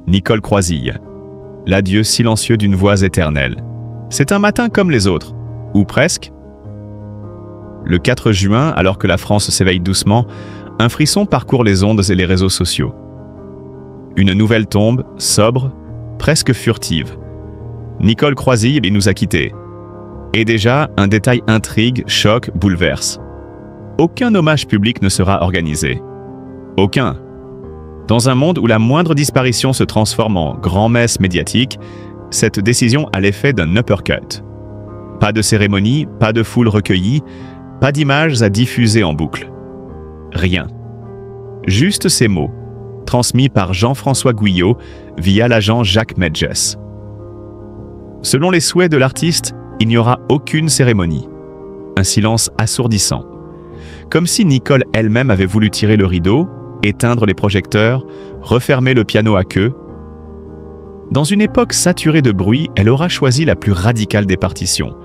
Nicole Croisille. L'adieu silencieux d'une voix éternelle. C'est un matin comme les autres, ou presque. Le 4 juin, alors que la France s'éveille doucement, un frisson parcourt les ondes et les réseaux sociaux. Une nouvelle tombe, sobre, presque furtive. Nicole Croisille nous a quittés. Et déjà, un détail intrigue, choque, bouleverse. Aucun hommage public ne sera organisé. Aucun. Dans un monde où la moindre disparition se transforme en grand-messe médiatique, cette décision a l'effet d'un uppercut. Pas de cérémonie, pas de foule recueillie, pas d'images à diffuser en boucle. Rien. Juste ces mots, transmis par Jean-François Guyot via l'agent Jacques Medges. Selon les souhaits de l'artiste, il n'y aura aucune cérémonie. Un silence assourdissant. Comme si Nicole elle-même avait voulu tirer le rideau, éteindre les projecteurs, refermer le piano à queue. Dans une époque saturée de bruit, elle aura choisi la plus radicale des partitions,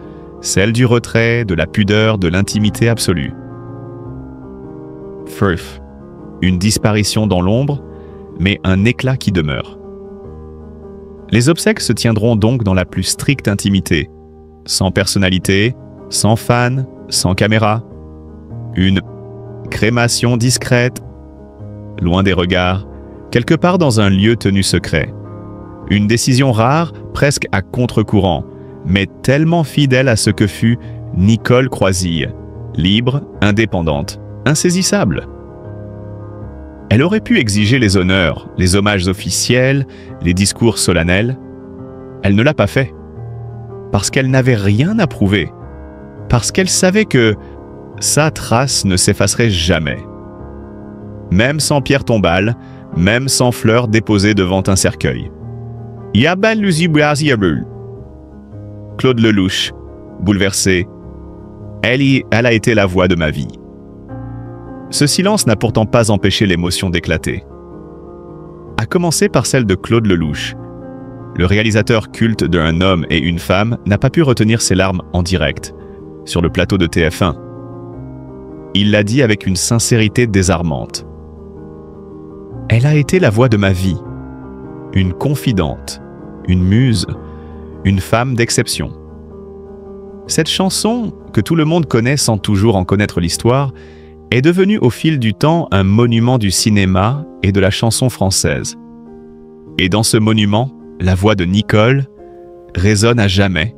celle du retrait, de la pudeur, de l'intimité absolue. Firth, une disparition dans l'ombre, mais un éclat qui demeure. Les obsèques se tiendront donc dans la plus stricte intimité, sans personnalité, sans fans, sans caméra. Une crémation discrète, loin des regards, quelque part dans un lieu tenu secret. Une décision rare, presque à contre-courant, mais tellement fidèle à ce que fut Nicole Croisille, libre, indépendante, insaisissable. Elle aurait pu exiger les honneurs, les hommages officiels, les discours solennels. Elle ne l'a pas fait. Parce qu'elle n'avait rien à prouver. Parce qu'elle savait que sa trace ne s'effacerait jamais. Même sans pierre tombale, même sans fleurs déposées devant un cercueil. Claude Lelouch, bouleversé. Elle a été la voix de ma vie. Ce silence n'a pourtant pas empêché l'émotion d'éclater. À commencer par celle de Claude Lelouch. Le réalisateur culte d'Un homme et une femme n'a pas pu retenir ses larmes en direct, sur le plateau de TF1. Il l'a dit avec une sincérité désarmante. Elle a été la voix de ma vie, une confidente, une muse, une femme d'exception. Cette chanson, que tout le monde connaît sans toujours en connaître l'histoire, est devenue au fil du temps un monument du cinéma et de la chanson française. Et dans ce monument, la voix de Nicole résonne à jamais.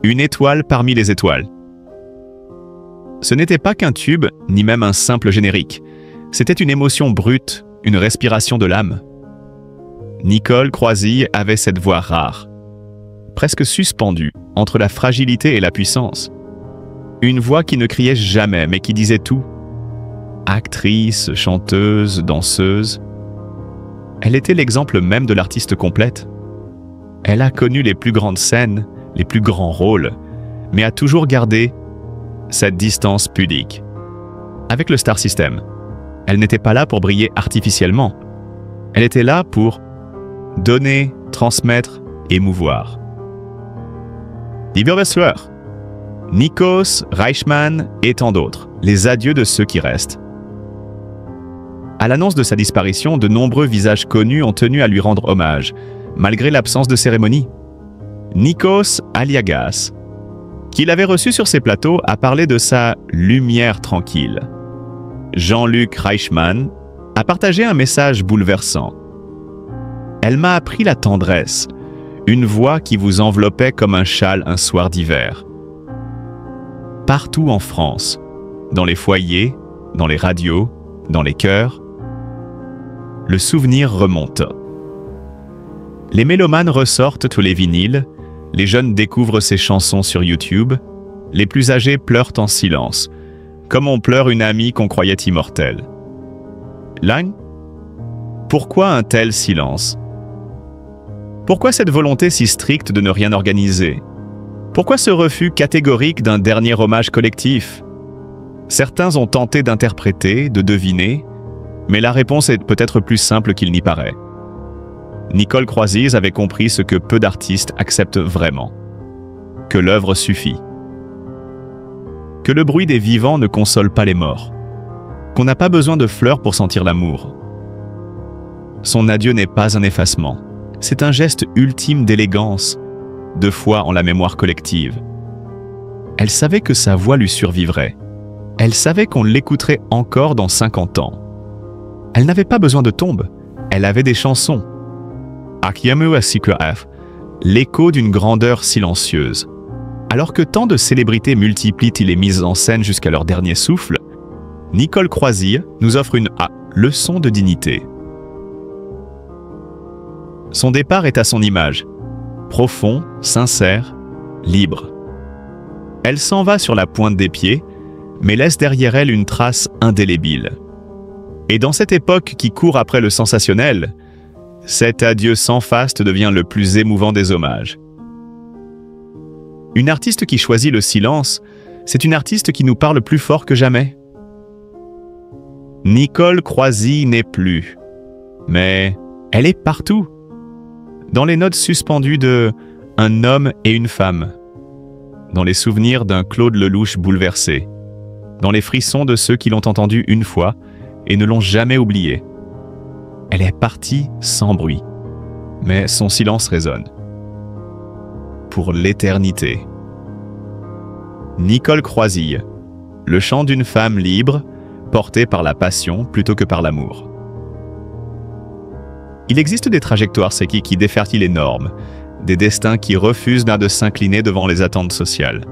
Une étoile parmi les étoiles. Ce n'était pas qu'un tube, ni même un simple générique. C'était une émotion brute, une respiration de l'âme. Nicole Croisille avait cette voix rare, presque suspendue, entre la fragilité et la puissance. Une voix qui ne criait jamais, mais qui disait tout. Actrice, chanteuse, danseuse. Elle était l'exemple même de l'artiste complète. Elle a connu les plus grandes scènes, les plus grands rôles, mais a toujours gardé cette distance pudique. Avec le Star System, elle n'était pas là pour briller artificiellement. Elle était là pour donner, transmettre, émouvoir. Lieber Wessler, Nikos, Reichmann et tant d'autres, les adieux de ceux qui restent. À l'annonce de sa disparition, de nombreux visages connus ont tenu à lui rendre hommage, malgré l'absence de cérémonie. Nikos Aliagas, qui l'avait reçu sur ses plateaux, a parlé de sa « lumière tranquille ». Jean-Luc Reichmann a partagé un message bouleversant. « Elle m'a appris la tendresse, une voix qui vous enveloppait comme un châle un soir d'hiver. » Partout en France, dans les foyers, dans les radios, dans les cœurs, le souvenir remonte. Les mélomanes ressortent tous les vinyles, les jeunes découvrent ces chansons sur YouTube, les plus âgés pleurent en silence, comme on pleure une amie qu'on croyait immortelle. Lang, pourquoi un tel silence? Pourquoi cette volonté si stricte de ne rien organiser? Pourquoi ce refus catégorique d'un dernier hommage collectif? Certains ont tenté d'interpréter, de deviner, mais la réponse est peut-être plus simple qu'il n'y paraît. Nicole Croisille avait compris ce que peu d'artistes acceptent vraiment. Que l'œuvre suffit. Que le bruit des vivants ne console pas les morts. Qu'on n'a pas besoin de fleurs pour sentir l'amour. son adieu n'est pas un effacement. C'est un geste ultime d'élégance, de foi en la mémoire collective. Elle savait que sa voix lui survivrait. Elle savait qu'on l'écouterait encore dans 50 ans. Elle n'avait pas besoin de tombe, elle avait des chansons. Akiamu Asikraf, l'écho d'une grandeur silencieuse. Alors que tant de célébrités multiplient les mises en scène jusqu'à leur dernier souffle, Nicole Croisille nous offre une leçon de dignité. Son départ est à son image, profond, sincère, libre. Elle s'en va sur la pointe des pieds, mais laisse derrière elle une trace indélébile. Et dans cette époque qui court après le sensationnel, cet adieu sans faste devient le plus émouvant des hommages. Une artiste qui choisit le silence, c'est une artiste qui nous parle plus fort que jamais. Nicole Croisille n'est plus, mais elle est partout. Dans les notes suspendues de « Un homme et une femme », dans les souvenirs d'un Claude Lelouch bouleversé, dans les frissons de ceux qui l'ont entendu une fois et ne l'ont jamais oublié. Elle est partie sans bruit, mais son silence résonne. Pour l'éternité. Nicole Croisille, le chant d'une femme libre, portée par la passion plutôt que par l'amour. Il existe des trajectoires qui défertillent les normes, des destins qui refusent de s'incliner devant les attentes sociales.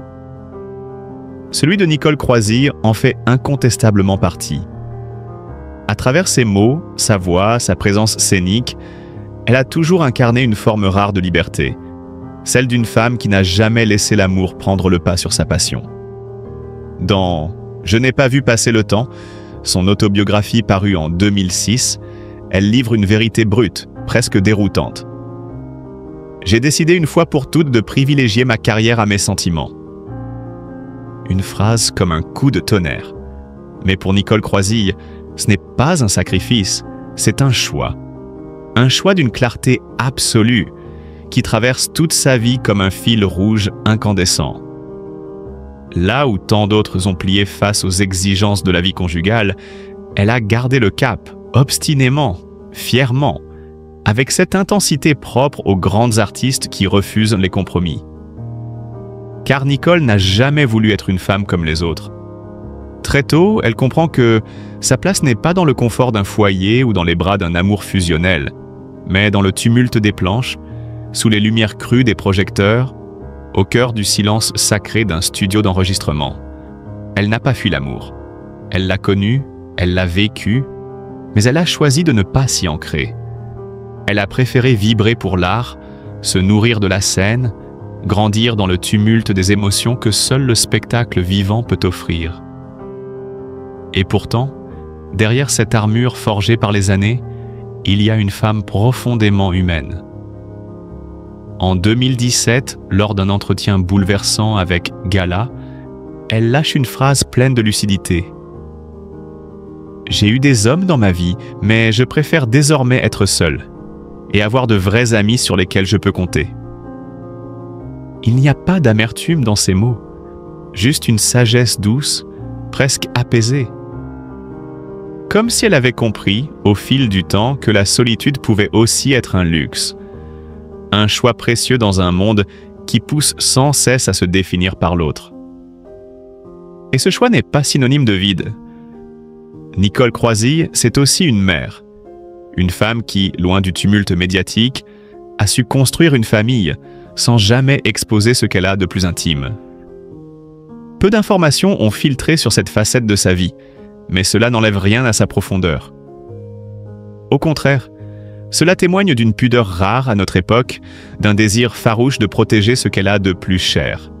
Celui de Nicole Croisille en fait incontestablement partie. À travers ses mots, sa voix, sa présence scénique, elle a toujours incarné une forme rare de liberté, celle d'une femme qui n'a jamais laissé l'amour prendre le pas sur sa passion. Dans « Je n'ai pas vu passer le temps », son autobiographie parue en 2006, elle livre une vérité brute, presque déroutante. « J'ai décidé une fois pour toutes de privilégier ma carrière à mes sentiments. » Une phrase comme un coup de tonnerre. Mais pour Nicole Croisille, ce n'est pas un sacrifice, c'est un choix. Un choix d'une clarté absolue, qui traverse toute sa vie comme un fil rouge incandescent. Là où tant d'autres ont plié face aux exigences de la vie conjugale, elle a gardé le cap, obstinément, fièrement, avec cette intensité propre aux grandes artistes qui refusent les compromis. Car Nicole n'a jamais voulu être une femme comme les autres. Très tôt, elle comprend que sa place n'est pas dans le confort d'un foyer ou dans les bras d'un amour fusionnel, mais dans le tumulte des planches, sous les lumières crues des projecteurs, au cœur du silence sacré d'un studio d'enregistrement. Elle n'a pas fui l'amour. Elle l'a connu, elle l'a vécu, mais elle a choisi de ne pas s'y ancrer. Elle a préféré vibrer pour l'art, se nourrir de la scène, grandir dans le tumulte des émotions que seul le spectacle vivant peut offrir. Et pourtant, derrière cette armure forgée par les années, il y a une femme profondément humaine. En 2017, lors d'un entretien bouleversant avec Gala, elle lâche une phrase pleine de lucidité. « J'ai eu des hommes dans ma vie, mais je préfère désormais être seule et avoir de vrais amis sur lesquels je peux compter. » Il n'y a pas d'amertume dans ces mots, juste une sagesse douce, presque apaisée. Comme si elle avait compris, au fil du temps, que la solitude pouvait aussi être un luxe. Un choix précieux dans un monde qui pousse sans cesse à se définir par l'autre. Et ce choix n'est pas synonyme de vide. Nicole Croisille, c'est aussi une mère. Une femme qui, loin du tumulte médiatique, a su construire une famille sans jamais exposer ce qu'elle a de plus intime. Peu d'informations ont filtré sur cette facette de sa vie, mais cela n'enlève rien à sa profondeur. Au contraire, cela témoigne d'une pudeur rare à notre époque, d'un désir farouche de protéger ce qu'elle a de plus cher.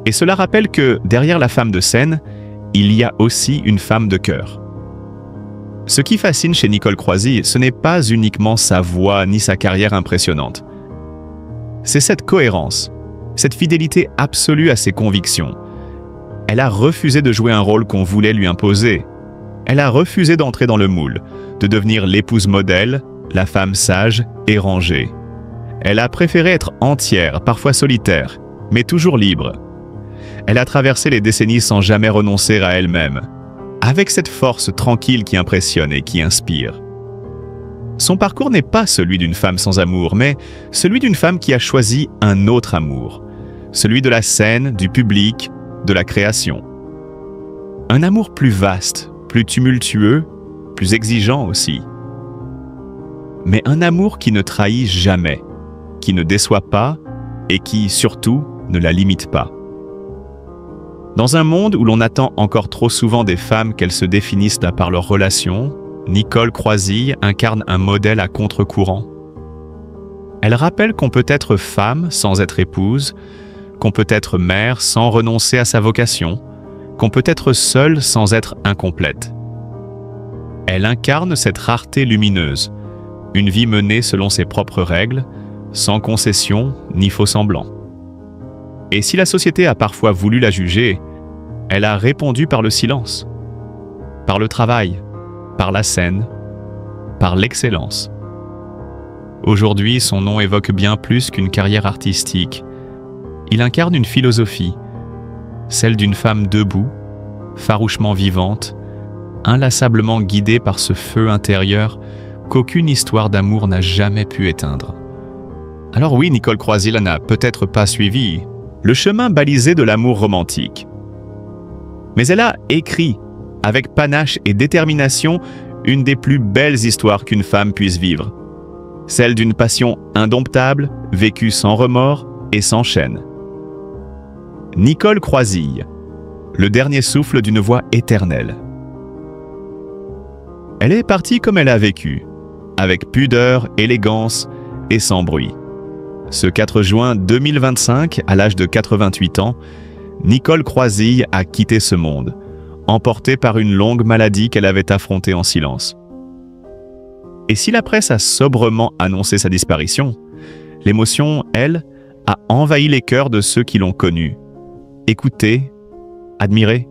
Et cela rappelle que, derrière la femme de scène, il y a aussi une femme de cœur. Ce qui fascine chez Nicole Croisille, ce n'est pas uniquement sa voix ni sa carrière impressionnante. C'est cette cohérence, cette fidélité absolue à ses convictions. Elle a refusé de jouer un rôle qu'on voulait lui imposer. Elle a refusé d'entrer dans le moule, de devenir l'épouse modèle, la femme sage et rangée. Elle a préféré être entière, parfois solitaire, mais toujours libre. Elle a traversé les décennies sans jamais renoncer à elle-même, avec cette force tranquille qui impressionne et qui inspire. Son parcours n'est pas celui d'une femme sans amour, mais celui d'une femme qui a choisi un autre amour, celui de la scène, du public, de la création. Un amour plus vaste, plus tumultueux, plus exigeant aussi. Mais un amour qui ne trahit jamais, qui ne déçoit pas et qui, surtout, ne la limite pas. Dans un monde où l'on attend encore trop souvent des femmes qu'elles se définissent par leurs relations, Nicole Croisille incarne un modèle à contre-courant. Elle rappelle qu'on peut être femme sans être épouse, qu'on peut être mère sans renoncer à sa vocation, qu'on peut être seule sans être incomplète. Elle incarne cette rareté lumineuse, une vie menée selon ses propres règles, sans concession ni faux-semblant. Et si la société a parfois voulu la juger, elle a répondu par le silence, par le travail, par la scène, par l'excellence. Aujourd'hui, son nom évoque bien plus qu'une carrière artistique. Il incarne une philosophie, celle d'une femme debout, farouchement vivante, inlassablement guidée par ce feu intérieur qu'aucune histoire d'amour n'a jamais pu éteindre. Alors oui, Nicole Croisille n'a peut-être pas suivi le chemin balisé de l'amour romantique. Mais elle a écrit, avec panache et détermination, une des plus belles histoires qu'une femme puisse vivre. Celle d'une passion indomptable, vécue sans remords et sans chaîne. Nicole Croisille, le dernier souffle d'une voix éternelle. Elle est partie comme elle a vécu, avec pudeur, élégance et sans bruit. Ce 4 juin 2025, à l'âge de 88 ans, Nicole Croisille a quitté ce monde, emportée par une longue maladie qu'elle avait affrontée en silence. Et si la presse a sobrement annoncé sa disparition, l'émotion, elle, a envahi les cœurs de ceux qui l'ont connue. Écoutée, admirée.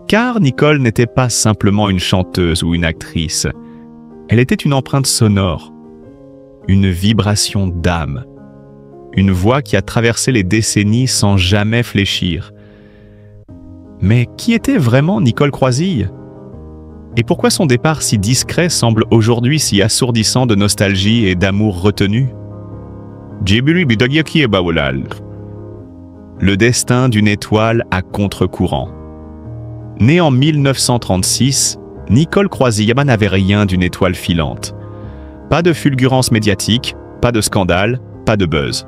Car Nicole n'était pas simplement une chanteuse ou une actrice. Elle était une empreinte sonore, une vibration d'âme, une voix qui a traversé les décennies sans jamais fléchir. Mais qui était vraiment Nicole Croisille? Et pourquoi son départ si discret semble aujourd'hui si assourdissant de nostalgie et d'amour retenu? Le destin d'une étoile à contre-courant. Née en 1936, Nicole Croisille n'avait rien d'une étoile filante. Pas de fulgurance médiatique, pas de scandale, pas de buzz.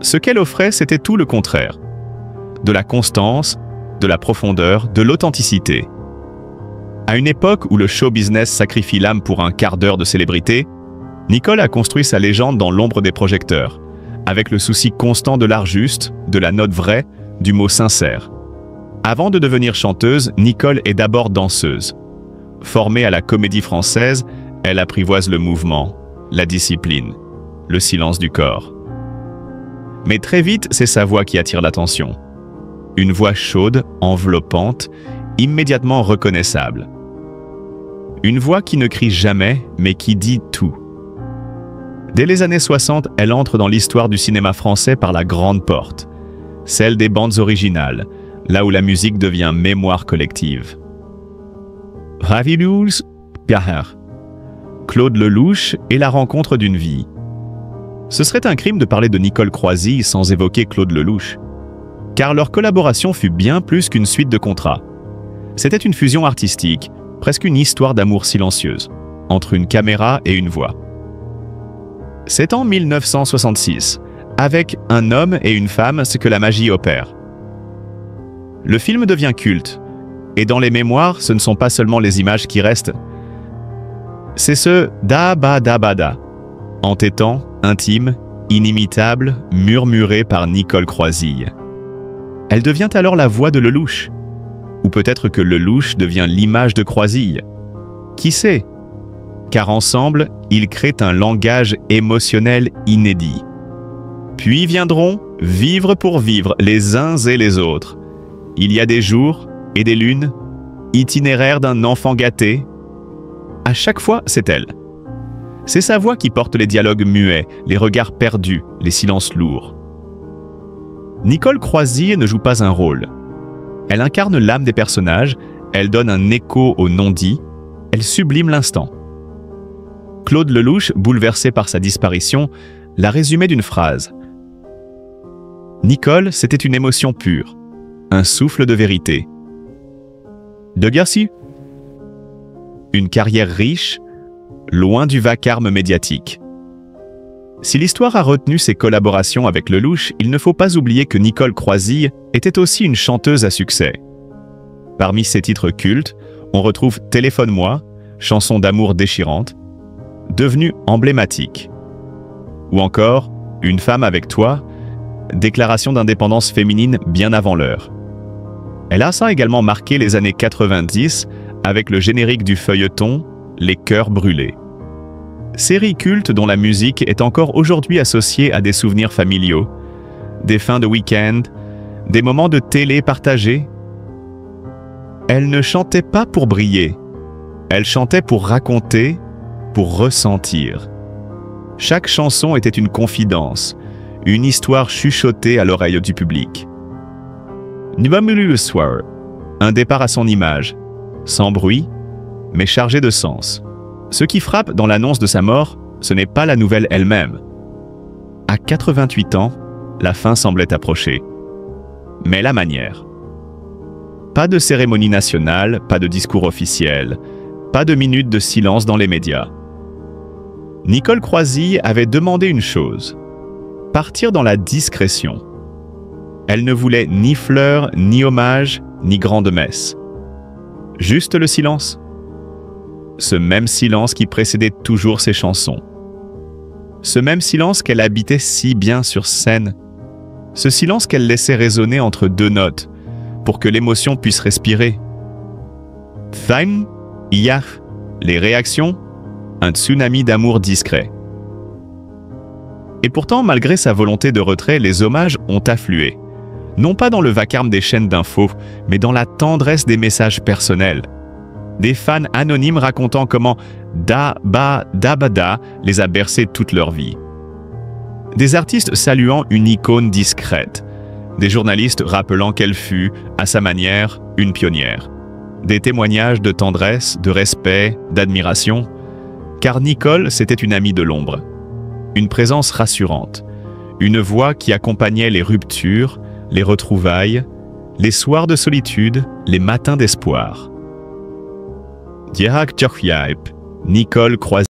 Ce qu'elle offrait, c'était tout le contraire. De la constance, de la profondeur, de l'authenticité. À une époque où le show business sacrifie l'âme pour un quart d'heure de célébrité, Nicole a construit sa légende dans l'ombre des projecteurs, avec le souci constant de l'art juste, de la note vraie, du mot sincère. Avant de devenir chanteuse, Nicole est d'abord danseuse. Formée à la Comédie Française, elle apprivoise le mouvement, la discipline, le silence du corps. Mais très vite, c'est sa voix qui attire l'attention. Une voix chaude, enveloppante, immédiatement reconnaissable. Une voix qui ne crie jamais, mais qui dit tout. Dès les années 60, elle entre dans l'histoire du cinéma français par la grande porte, celle des bandes originales, là où la musique devient mémoire collective. Ravilouls Pierre, Claude Lelouch et la rencontre d'une vie. Ce serait un crime de parler de Nicole Croisille sans évoquer Claude Lelouch, car leur collaboration fut bien plus qu'une suite de contrats. C'était une fusion artistique, presque une histoire d'amour silencieuse, entre une caméra et une voix. C'est en 1966, avec un homme et une femme, ce que la magie opère. Le film devient culte, et dans les mémoires, ce ne sont pas seulement les images qui restent. C'est ce da-ba-da-ba-da, entêtant, intime, inimitable, murmuré par Nicole Croisille. Elle devient alors la voix de Lelouch. Ou peut-être que Lelouch devient l'image de Croisille. Qui sait? Car ensemble, ils créent un langage émotionnel inédit. Puis viendront, vivre pour vivre, les uns et les autres. Il y a des jours et des lunes, itinéraire d'un enfant gâté. À chaque fois, c'est elle. C'est sa voix qui porte les dialogues muets, les regards perdus, les silences lourds. Nicole Croisille ne joue pas un rôle. Elle incarne l'âme des personnages, elle donne un écho au non-dit, elle sublime l'instant. Claude Lelouch, bouleversé par sa disparition, l'a résumé d'une phrase. Nicole, c'était une émotion pure, un souffle de vérité. De Garcia, une carrière riche, loin du vacarme médiatique. Si l'histoire a retenu ses collaborations avec Lelouch, il ne faut pas oublier que Nicole Croisille était aussi une chanteuse à succès. Parmi ses titres cultes, on retrouve « Téléphone-moi », chanson d'amour déchirante, devenue emblématique. Ou encore « Une femme avec toi », déclaration d'indépendance féminine bien avant l'heure. Elle a également marqué les années 90 avec le générique du feuilleton « Les cœurs brûlés ». Série culte dont la musique est encore aujourd'hui associée à des souvenirs familiaux, des fins de week-end, des moments de télé partagés. Elle ne chantait pas pour briller, elle chantait pour raconter, pour ressentir. Chaque chanson était une confidence, une histoire chuchotée à l'oreille du public. Nuamulu le soir, un départ à son image, sans bruit, mais chargé de sens. Ce qui frappe dans l'annonce de sa mort, ce n'est pas la nouvelle elle-même. À 88 ans, la fin semblait approcher. Mais la manière. Pas de cérémonie nationale, pas de discours officiel, pas de minute de silence dans les médias. Nicole Croisille avait demandé une chose, partir dans la discrétion. Elle ne voulait ni fleurs, ni hommages, ni grande messe. Juste le silence. Ce même silence qui précédait toujours ses chansons. Ce même silence qu'elle habitait si bien sur scène. Ce silence qu'elle laissait résonner entre deux notes, pour que l'émotion puisse respirer. Thaim, Iyah, les réactions, un tsunami d'amour discret. Et pourtant, malgré sa volonté de retrait, les hommages ont afflué. Non pas dans le vacarme des chaînes d'infos, mais dans la tendresse des messages personnels. Des fans anonymes racontant comment Da Ba Da Ba Da les a bercés toute leur vie. Des artistes saluant une icône discrète. Des journalistes rappelant qu'elle fut, à sa manière, une pionnière. Des témoignages de tendresse, de respect, d'admiration. Car Nicole, c'était une amie de l'ombre. Une présence rassurante. Une voix qui accompagnait les ruptures, les retrouvailles, les soirs de solitude, les matins d'espoir. Nicole Croisille.